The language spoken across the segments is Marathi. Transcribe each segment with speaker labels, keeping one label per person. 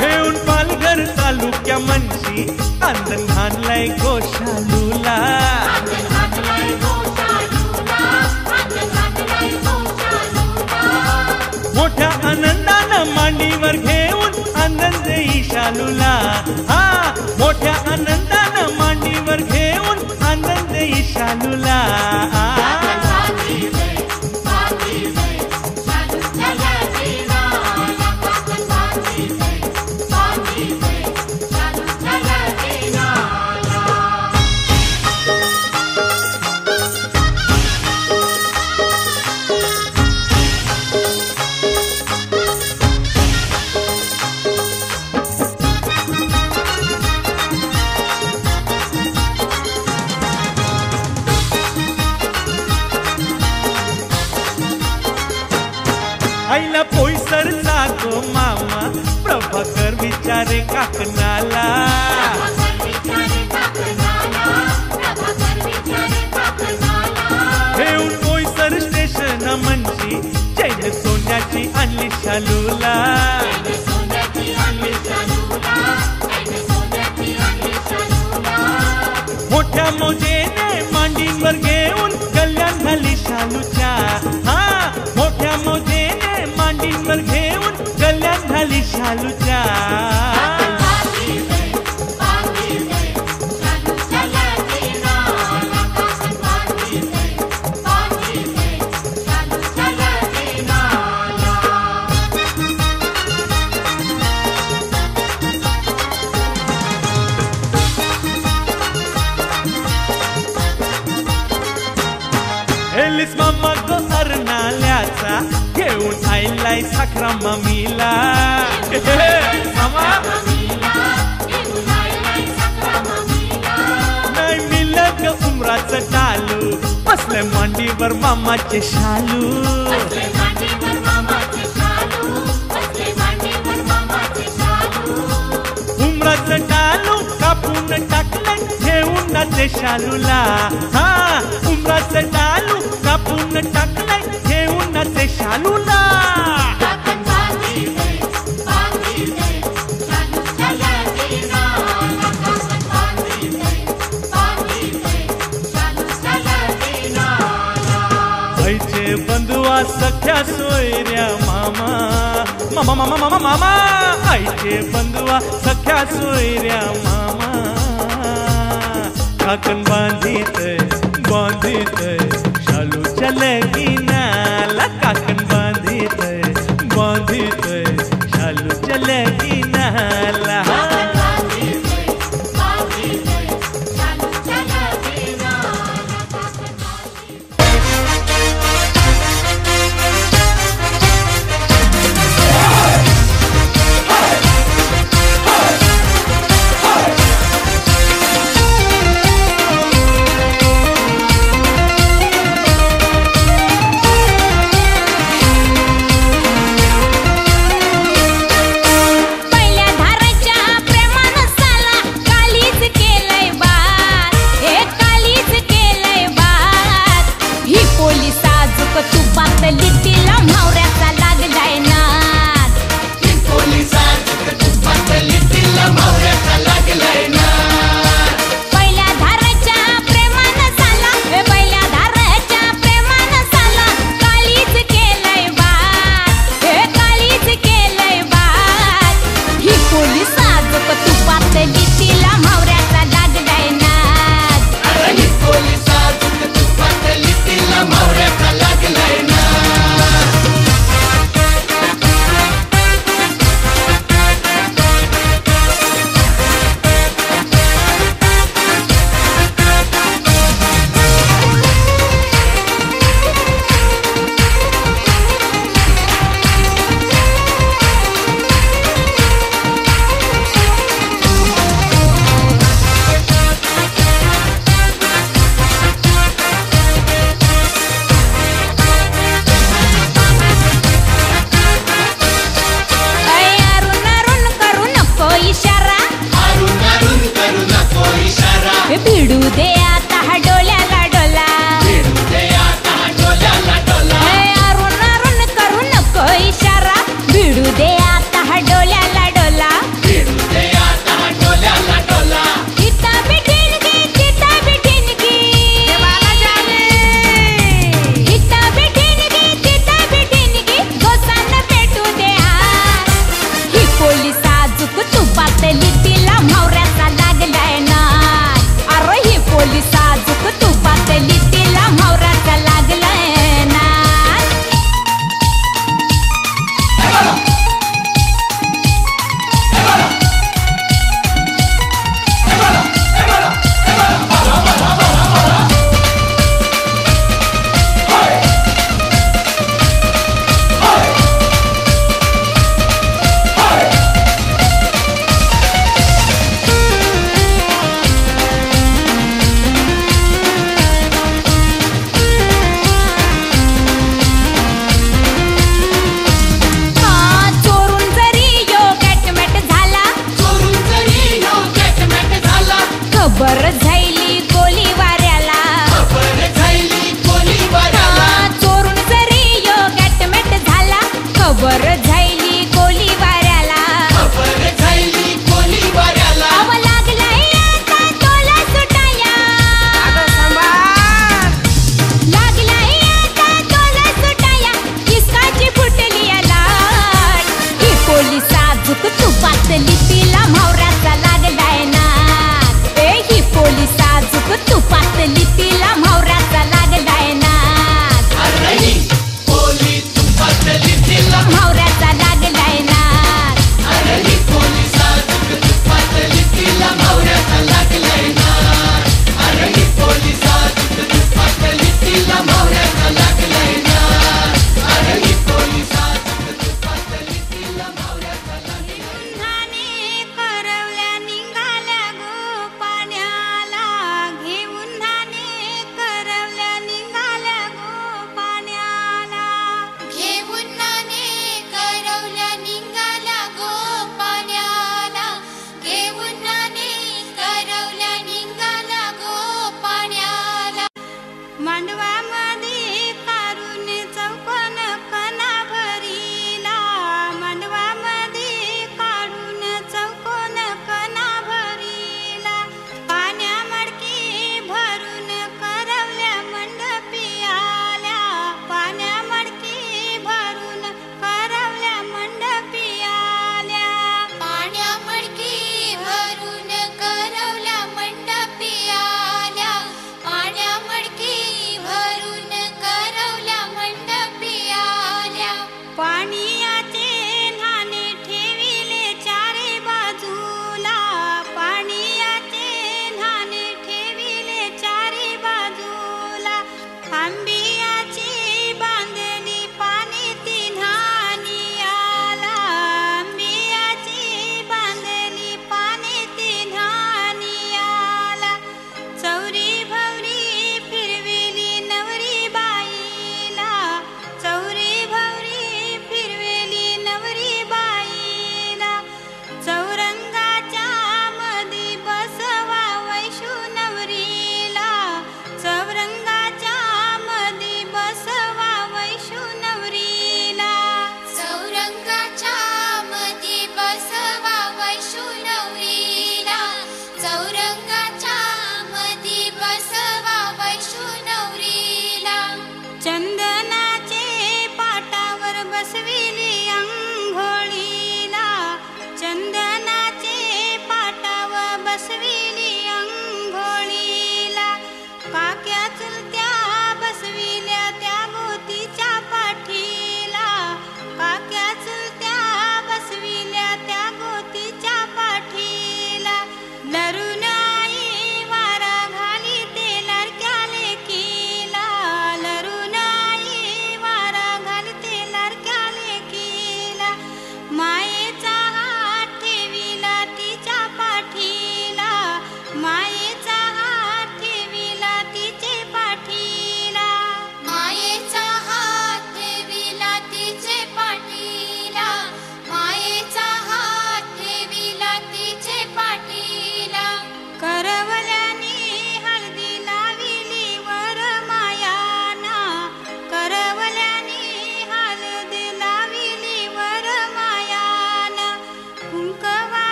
Speaker 1: घेऊन पालघर तालुक्या मनशी आंदण घाललाय गोशालूला. मोठ्या आनंदानं मांडीवर घेऊन आनंद देई शालूला. हा मोठ्या आनंदानं मांडीवर घेऊन आनंद देई शालूला. आईला पोईसर जातो मामा प्रभाकर विचारे काकणाला. घेऊन पोईसर स्टेशन म्हणशी चैन सोन्याची आणली शालूला. मोठ्या मोजेने मांडीवर घेऊन कल्याण झाली शालूच्या. हा मोठ्या मोजेने मांडीवर घेऊन कल्याण झाली शालूच्या. एलिस मामा गो अर्नाल्याचा घेऊन आईलाय साखरा मामीला. नाही मिलक उमराचं टालू बसले मांडीवर मामाचे शालू. उमराचं टालू कापून टाकलं घेऊन नाचे शालूला. हा उमराचं टालू कापून टाकलं घेऊन नाचे शालूला. आईचे बंधुआ सख्या सोयऱ्या मामा मामा मामा मामा मामा. आईचे बंधुआ सख्या सोयऱ्या मामा काकण बांधित बांधित शालूच्या लगीनाला. काकण बांधित बांधित शालूच्या लगीनाला.
Speaker 2: तुपातली तिला म्हावऱ्याचा लागलाय ना. अरे ही पोलीस अजूक तुपातली तिला म्हावऱ्याचा लागलाय ना. खबर झाली गोलीवाऱ्याला, चोरून जरी यो गॅटमॅट झाला. खबर झाली गोलीवाऱ्याला, अव लागलाय आता तोला सुटाया. लागलाय आता तोला सुटाया. किसकाची फुटली लाट. ही पोलीस अजूक तुपातली तिला म्हावऱ्याचा लागलाय ना. ही पोलीस अजूक तुपातली तिला म्हावऱ्याचा लागलाय ना. म्हावऱ्याचा लागलाय ना.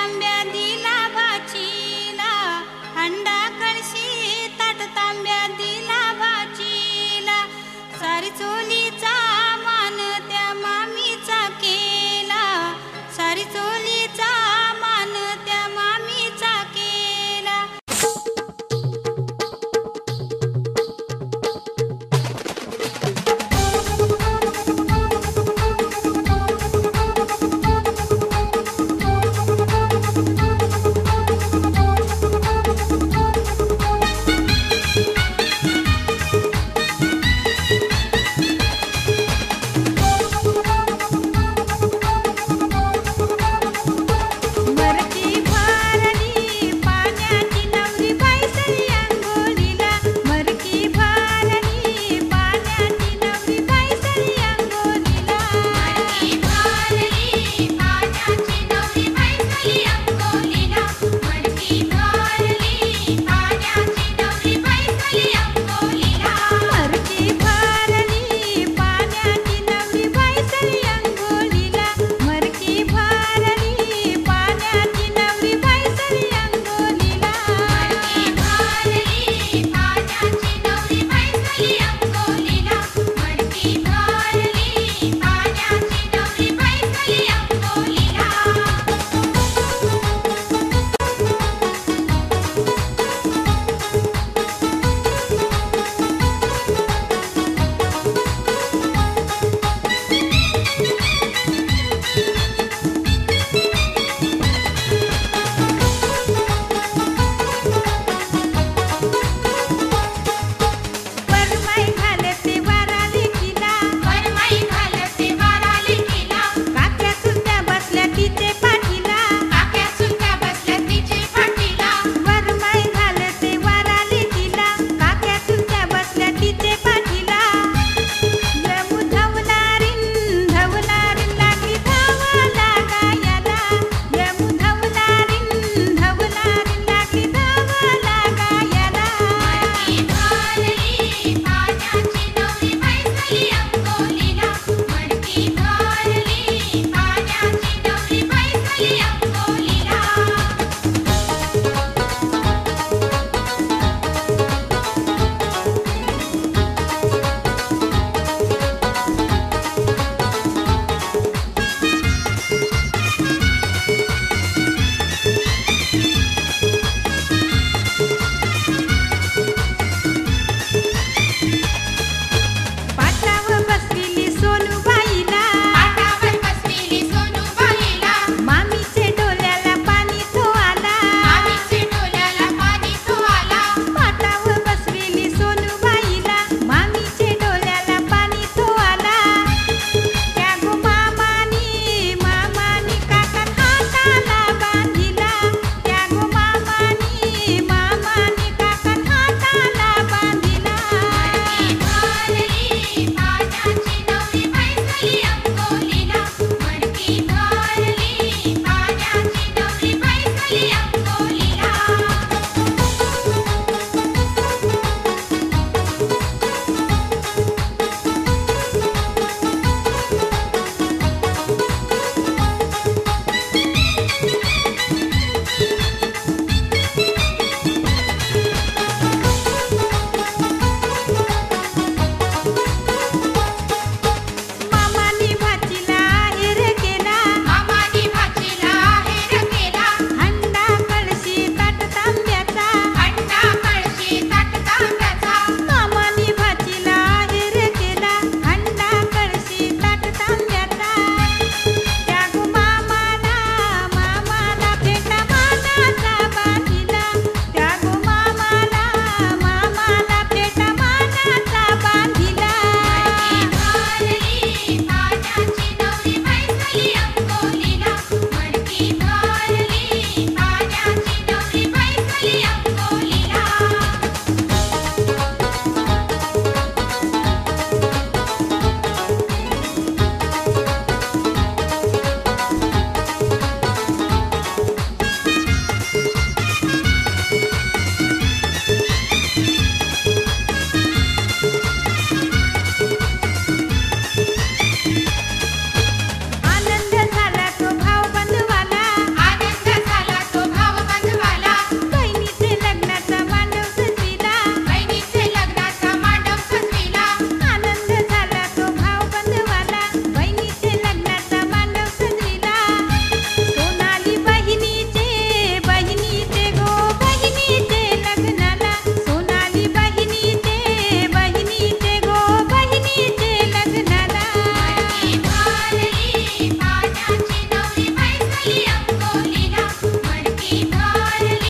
Speaker 2: तांब्या दिला